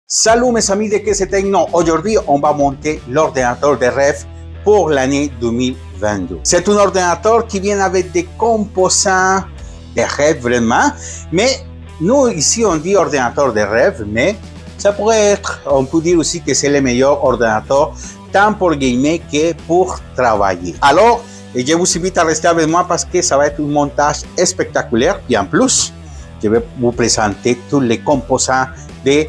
Salut mes amis de KC Techno, aujourd'hui on va monter l'ordinateur de rêve pour l'année 2022. C'est un ordinateur qui vient avec des composants de rêve vraiment, mais nous ici on dit ordinateur de rêve, mais ça pourrait être, on peut dire aussi que c'est le meilleur ordinateur tant pour gamer que pour travailler. Alors, je vous invite à rester avec moi parce que ça va être un montage spectaculaire et en plus, je vais vous présenter tous les composants de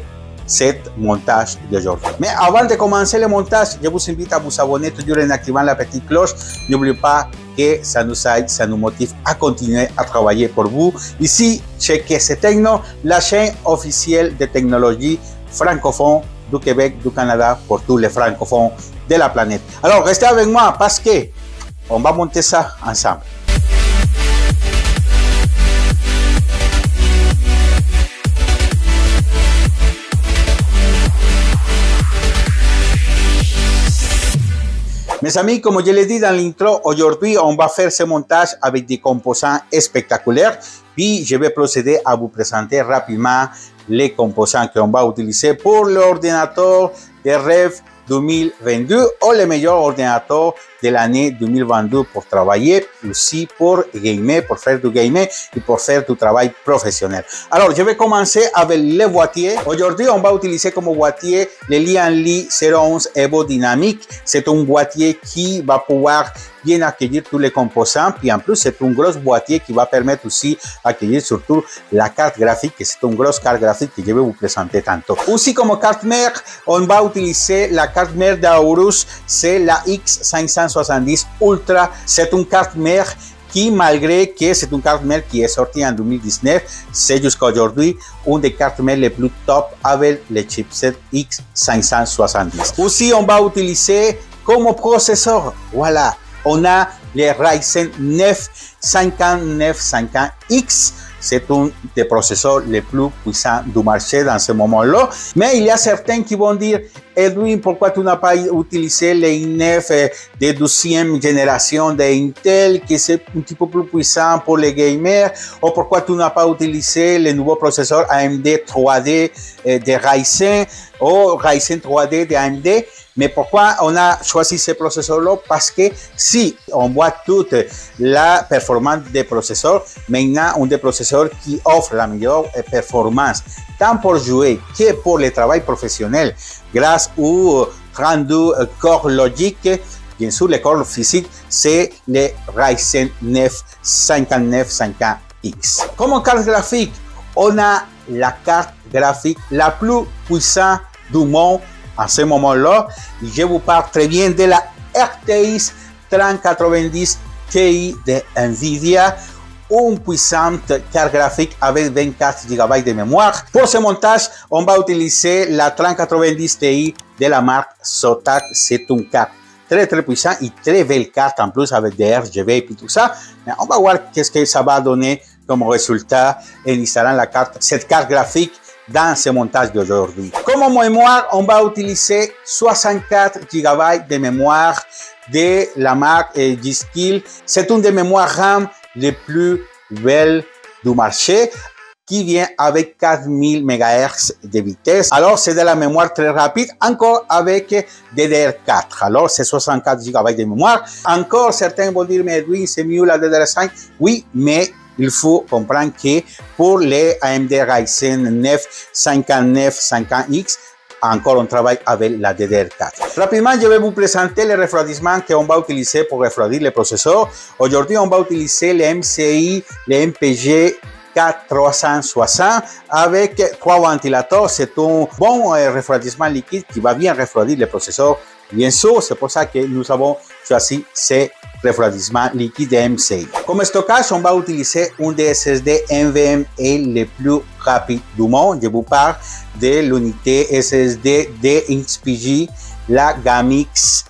cet montage d'aujourd'hui. Mais avant de commencer le montage, je vous invite à vous abonner toujours en activant la petite cloche. N'oubliez pas que ça nous aide, ça nous motive à continuer à travailler pour vous. Ici, chez KC Techno, la chaîne officielle de technologie francophone du Québec, du Canada, pour tous les francophones de la planète. Alors, restez avec moi parce que on va monter ça ensemble. Mes amis, comme je l'ai dit dans l'intro, aujourd'hui, on va faire ce montage avec des composants spectaculaires. Puis, je vais procéder à vous présenter rapidement les composants qu'on va utiliser pour l'ordinateur de rêve 2022 ou le meilleur ordinateur de l'année 2022 pour travailler, aussi pour gamer, pour faire du gaming et pour faire du travail professionnel. Alors, je vais commencer avec le boîtier. Aujourd'hui, on va utiliser comme boîtier le Lian-Li 011 Evo Dynamic. C'est un boîtier qui va pouvoir bien accueillir tous les composants. Puis en plus, c'est un gros boîtier qui va permettre aussi d'accueillir surtout la carte graphique. C'est une grosse carte graphique que je vais vous présenter tantôt. Aussi, comme carte mère, on va utiliser la carte mère d'Aorus. C'est la X570 Ultra. C'est une carte mère qui, malgré que c'est une carte mère qui est sortie en 2019, c'est jusqu'à aujourd'hui une des cartes mères les plus top avec le chipset X570. Aussi, on va utiliser comme processeur, voilà, on a le Ryzen 9 5950X. C'est un des processeurs les plus puissants du marché dans ce moment-là. Mais il y a certains qui vont dire, Edwin, pourquoi tu n'as pas utilisé le i9 de 12e génération d'Intel, qui c'est un petit peu plus puissant pour les gamers, ou pourquoi tu n'as pas utilisé le nouveau processeur AMD 3D de Ryzen, ou Ryzen 3D de AMD. Mais pourquoi on a choisi ce processeur-là? Parce que si on voit toute la performance des processeurs, maintenant on a des processeurs qui offrent la meilleure performance, tant pour jouer que pour le travail professionnel, grâce aux 32 corps logiques. Bien sûr, les corps physiques, c'est le Ryzen 9 5950X. Comme carte graphique, on a la carte graphique la plus puissante du monde. À ce moment-là, je vous parle très bien de la RTX 3090 Ti de Nvidia, une puissante carte graphique avec 24 GB de mémoire. Pour ce montage, on va utiliser la 3090 Ti de la marque Zotac. C'est une carte très puissante et très belle carte en plus avec des RGB et tout ça. Mais on va voir qu'est-ce que ça va donner comme résultat en installant cette carte graphique dans ce montage d'aujourd'hui. Comme mémoire, on va utiliser 64 GB de mémoire de la marque G-Skill. C'est une des mémoires RAM les plus belles du marché qui vient avec 4000 MHz de vitesse. Alors, c'est de la mémoire très rapide, encore avec DDR4. Alors, c'est 64 GB de mémoire. Encore, certains vont dire, mais oui, c'est mieux la DDR5. Oui, mais il faut comprendre que pour les AMD Ryzen 9 5950X, encore on travaille avec la DDR4. Rapidement, je vais vous présenter le refroidissement qu'on va utiliser pour refroidir le processeur. Aujourd'hui, on va utiliser le MCI, le MPG 4360 avec 3 ventilateurs. C'est un bon refroidissement liquide qui va bien refroidir le processeur. Bien sûr, c'est pour ça que nous avons choisi ces refroidissement liquide MCI. Comme stockage, on va utiliser un des SSD NVMe le plus rapide du monde. Je vous parle de l'unité SSD de XPG, la Gamix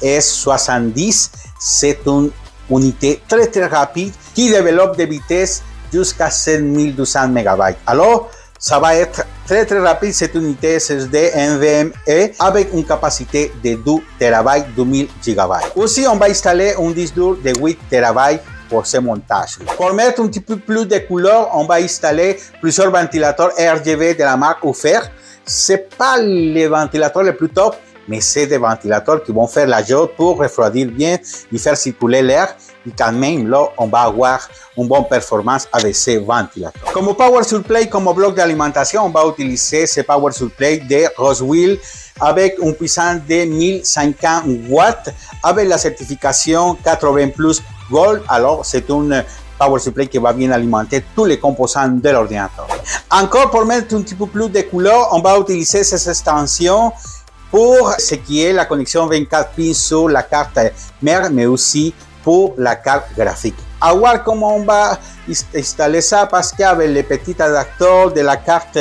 S70. C'est une unité très rapide qui développe des vitesses jusqu'à 7200 MB. Alors, ça va être très rapide cette unité SSD NVMe avec une capacité de 2 TB, 2000 GB. Aussi, on va installer un disque dur de 8 TB pour ce montage. Pour mettre un petit peu plus de couleur, on va installer plusieurs ventilateurs RGB de la marque Ufer. c'est pas les ventilateurs les plus top, mais c'est des ventilateurs qui vont faire la job pour refroidir bien et faire circuler l'air. Et quand même, là, on va avoir une bonne performance avec ces ventilateurs. Comme Power Supply, comme bloc d'alimentation, on va utiliser ce Power Supply de Roswell avec une puissance de 1050 watts, avec la certification 80 Plus Gold. Alors, c'est une Power Supply qui va bien alimenter tous les composants de l'ordinateur. Encore, pour mettre un petit peu plus de couleur, on va utiliser ces extensions pour ce qui est la connexion 24 pins sur la carte mère, mais aussi pour la carte graphique. À voir comment on va installer ça, parce qu'avec les petits adapteurs de la carte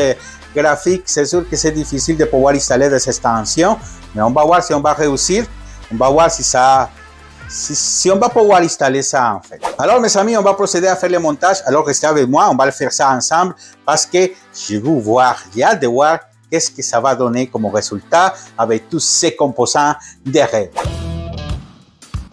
graphique, c'est sûr que c'est difficile de pouvoir installer des extensions, mais on va voir si on va réussir. On va voir si on va pouvoir installer ça en fait. Alors mes amis, on va procéder à faire le montage. Alors restez avec moi, on va le faire ça ensemble, parce que je veux voir, j'ai hâte de voir qu'est-ce que ça va donner comme résultat avec tous ces composants derrière.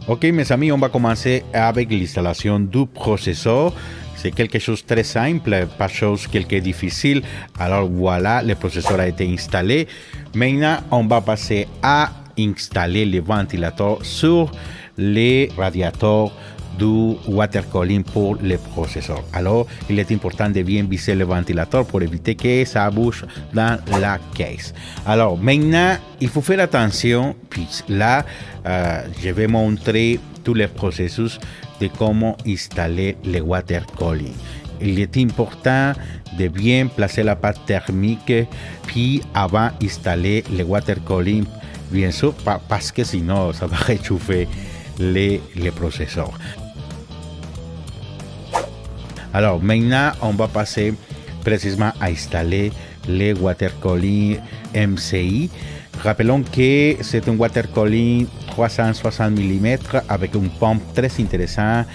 Ok mes amis, on va commencer avec l'installation du processeur. C'est quelque chose de très simple, pas chose quelque difficile. Alors voilà, le processeur a été installé. Maintenant, on va passer à installer les ventilateurs sur les radiateurs du water cooling pour le processeur. Alors, il est important de bien visser le ventilateur pour éviter que ça bouge dans la caisse. Alors, maintenant, il faut faire attention. Puis là, je vais montrer tous les processus de comment installer le water cooling. Il est important de bien placer la pâte thermique, puis avant d'installer le water cooling, bien sûr, parce que sinon, ça va réchauffer les processeurs. Alors maintenant, on va passer précisément à installer le water cooling MCI. Rappelons que c'est un water cooling 360 mm avec une pompe très intéressante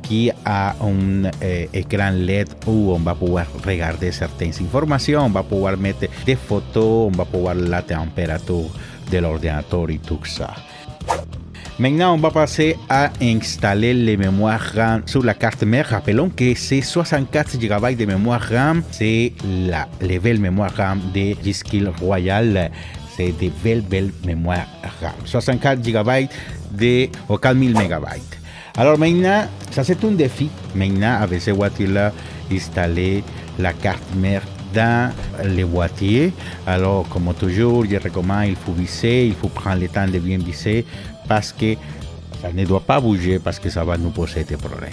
qui a un écran LED où on va pouvoir regarder certaines informations, on va pouvoir mettre des photos, on va pouvoir la température de l'ordinateur et tout ça. Maintenant, on va passer à installer les mémoires RAM sur la carte mère. Rappelons que c'est 64 GB de mémoire RAM. C'est la level mémoire RAM de G-Skill Royal. C'est de belles mémoire RAM. 64 GB de 4000 MB. Alors maintenant, ça c'est un défi. Maintenant, avec ce boîtier-là, installer la carte mère dans les boîtiers. Alors, comme toujours, je recommande, il faut visser, il faut prendre le temps de bien visser, parce que ça ne doit pas bouger, parce que ça va nous poser des problèmes.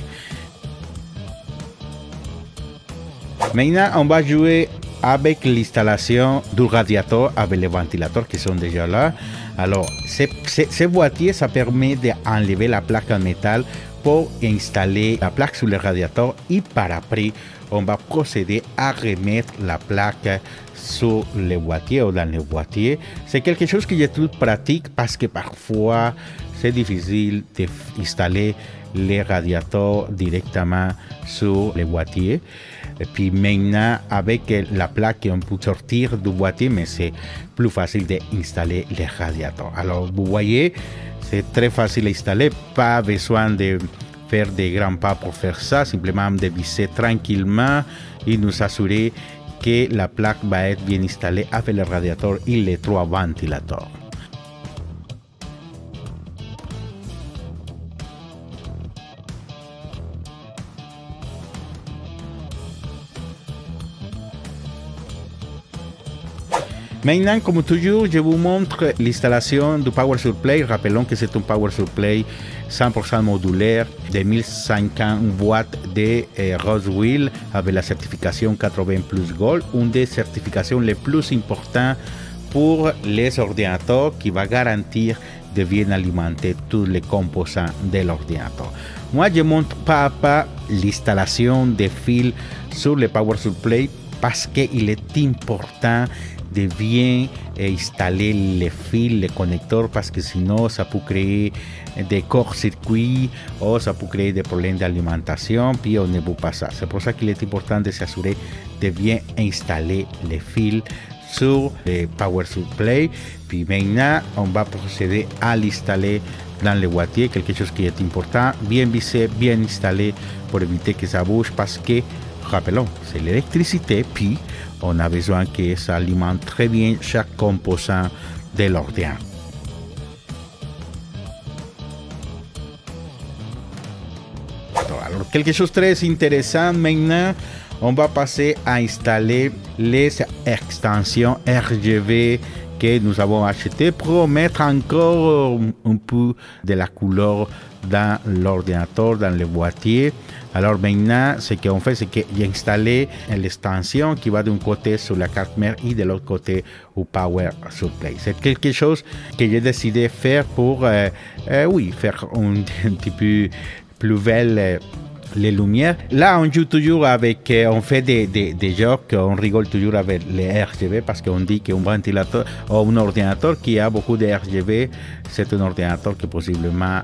Maintenant, on va jouer avec l'installation du radiateur, avec les ventilateurs qui sont déjà là. Alors, ce boîtier, ça permet d'enlever la plaque en métal pour installer la plaque sur le radiateur, et par après, on va procéder à remettre la plaque sur le boîtier ou dans le boîtier. C'est quelque chose qui est tout pratique, parce que parfois c'est difficile d'installer les radiateurs directement sur le boîtier. Et puis maintenant, avec la plaque, on peut sortir du boîtier, mais c'est plus facile d'installer les radiateurs. Alors vous voyez, c'est très facile à installer, pas besoin de faire des grands pas pour faire ça, simplement de visser tranquillement et nous assurer que la plaque va être bien installée avec le radiateur et les trois ventilateurs. Maintenant, comme toujours, je vous montre l'installation du Power Supply. Rappelons que c'est un Power Supply 100% modulaire de 1050 watts de Roswell avec la certification 80 Plus Gold, une des certifications les plus importantes pour les ordinateurs, qui va garantir de bien alimenter tous les composants de l'ordinateur. Moi, je montre pas à pas l'installation des fils sur le Power Supply, parce qu'il est important de bien installer les fils, les connecteurs, parce que sinon ça peut créer des courts-circuits ou ça peut créer des problèmes d'alimentation, puis on ne veut pas ça. C'est pour ça qu'il est important de s'assurer de bien installer les fils sur le Power Supply. Puis maintenant, on va procéder à l'installer dans le boîtier, quelque chose qui est important, bien vissé, bien installé pour éviter que ça bouge, parce que rappelons, c'est l'électricité, puis on a besoin que ça alimente très bien chaque composant de l'ordinateur. Alors, quelque chose de très intéressant maintenant, on va passer à installer les extensions RGB que nous avons achetées pour mettre encore un peu de la couleur dans l'ordinateur, dans le boîtier. Alors maintenant, ce qu'on fait, c'est que j'ai installé l'extension qui va d'un côté sur la carte mère et de l'autre côté au Power Supply. C'est quelque chose que j'ai décidé de faire pour, faire un petit peu plus belle les lumières. Là, on joue toujours avec, on fait des jeux, on rigole toujours avec les RGB parce qu'on dit qu'un ventilateur ou un ordinateur qui a beaucoup de RGB, c'est un ordinateur qui possiblement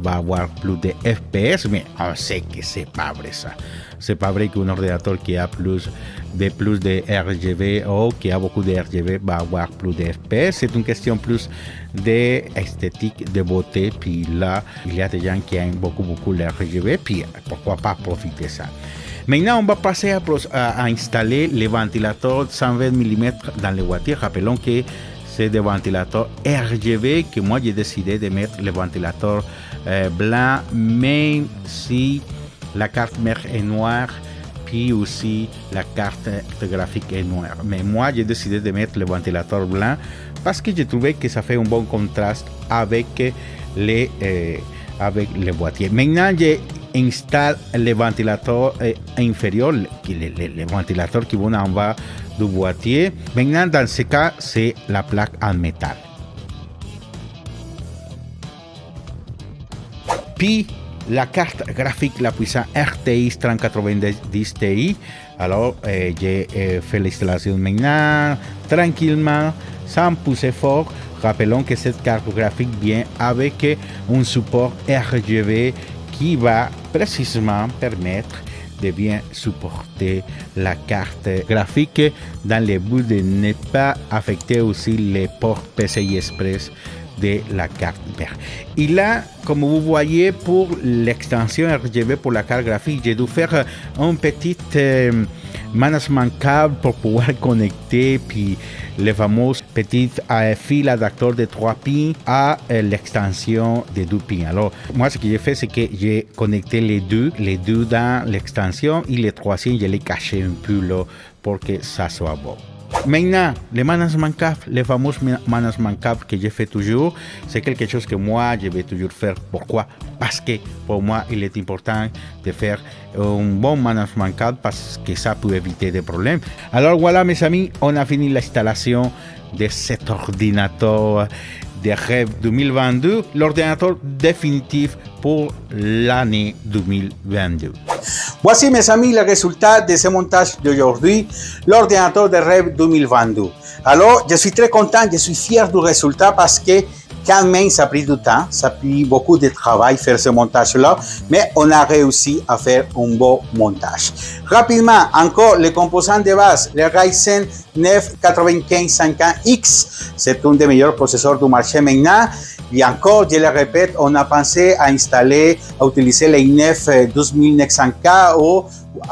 va avoir plus de FPS, mais on sait que c'est pas vrai ça. C'est pas vrai qu'un ordinateur qui a plus de RGB ou qui a beaucoup de RGB va avoir plus de FPS. C'est une question plus d'esthétique, de beauté. Puis là, il y a des gens qui aiment beaucoup de RGB. Puis pourquoi pas profiter de ça. Maintenant, on va passer à installer les ventilateurs 120 mm dans les voitures. Rappelons que c'est des ventilateurs RGB que moi j'ai décidé de mettre les ventilateurs blancs, même si la carte mère est noire, puis aussi la carte graphique est noire. Mais moi, j'ai décidé de mettre le ventilateur blanc parce que j'ai trouvé que ça fait un bon contraste avec les boîtiers. Maintenant, j'installe les ventilateurs inférieurs, les ventilateurs qui vont en bas du boîtier. Maintenant, dans ce cas, c'est la plaque en métal. Puis, la carte graphique, la puissance RTX 3090 Ti. Alors, j'ai fait l'installation maintenant, tranquillement, sans pousser fort. Rappelons que cette carte graphique vient avec un support RGB qui va précisément permettre de bien supporter la carte graphique dans le but de ne pas affecter aussi les ports PCI Express de la carte mère. Et là, comme vous voyez, pour l'extension RGB pour la carte graphique, j'ai dû faire un petit management câble pour pouvoir connecter puis les fameux petits fils adaptateurs de 3 pins à l'extension de 2 pins. Alors, moi, ce que j'ai fait, c'est que j'ai connecté les deux dans l'extension et les troisième, je les caché un peu là pour que ça soit bon. Maintenant, les management câbles, les fameux management câbles que je fais toujours, c'est quelque chose que moi, je vais toujours faire. Pourquoi? Parce que pour moi, il est important de faire un bon management câble parce que ça peut éviter des problèmes. Alors voilà, mes amis, on a fini l'installation de cet ordinateur de Rêve 2022, l'ordinateur définitif pour l'année 2022. Voici, mes amis, le résultat de ce montage d'aujourd'hui, l'ordinateur de Rêve 2022. Alors, je suis très content, je suis fier du résultat parce que quand même, ça a pris du temps, ça a pris beaucoup de travail faire ce montage-là, mais on a réussi à faire un beau montage. Rapidement, encore les composants de base, le Ryzen 9 9550X, c'est un des meilleurs processeurs du marché maintenant. Et encore, je le répète, on a pensé à installer, à utiliser les i9 12900K ou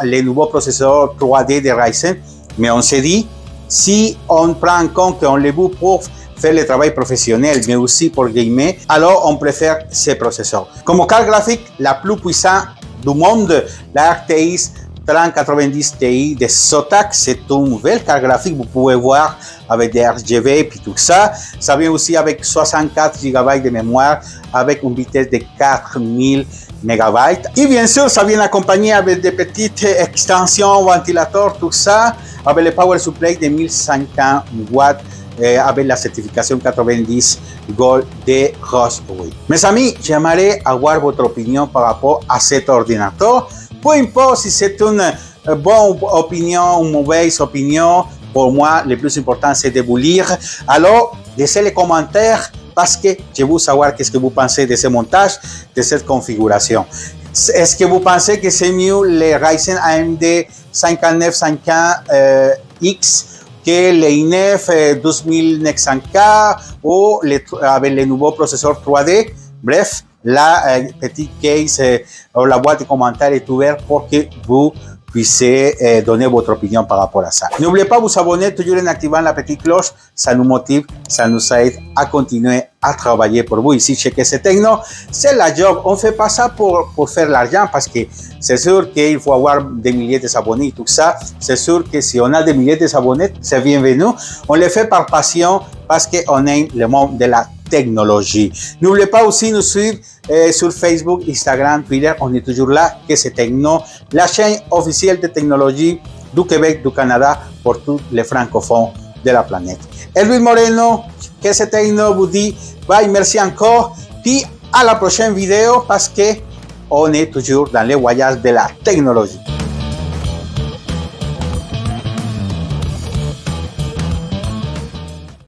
les nouveaux processeurs 3D de Ryzen, mais on s'est dit, si on prend en compte qu'on les veut pour faire le travail professionnel, mais aussi pour gamer, alors on préfère ces processeurs. Comme carte graphique la plus puissante du monde, la RTX 3090 Ti de Zotac, c'est une nouvelle carte graphique, vous pouvez voir avec des RGB et tout ça. Ça vient aussi avec 64 GB de mémoire, avec une vitesse de 4000 MB. Et bien sûr, ça vient accompagné avec des petites extensions, ventilateurs, tout ça, avec le Power Supply de 1500 watts. Avec la certification 90 Gold de Roswell. Mes amis, j'aimerais avoir votre opinion par rapport à cet ordinateur. Peu importe si c'est une bonne opinion ou une mauvaise opinion, pour moi, le plus important, c'est de vous lire. Alors, laissez les commentaires parce que je veux savoir qu'est-ce que vous pensez de ce montage, de cette configuration. Est-ce que vous pensez que c'est mieux les Ryzen AMD 5950X que les i9 12900K ou avec les nouveaux processeurs 3D? Bref, la petite case ou la boîte de commentaires est ouverte pour que vous puissiez donner votre opinion par rapport à ça. N'oubliez pas de vous abonner toujours en activant la petite cloche. Ça nous motive, ça nous aide à continuer à travailler pour vous ici chez KC Techno. C'est la job. On fait pas ça pour faire l'argent parce que c'est sûr qu'il faut avoir des milliers d'abonnés et tout ça. C'est sûr que si on a des milliers d'abonnés, c'est bienvenu. On le fait par passion parce qu'on aime le monde de la technologie. N'oubliez pas aussi de nous suivre sur Facebook, Instagram, Twitter. On est toujours là, KC Techno, la chaîne officielle de technologie du Québec, du Canada, pour tous les francophones de la planète. Elvis Moreno, KC Techno vous dit bye, merci encore, puis à la prochaine vidéo parce que on est toujours dans les voyages de la technologie.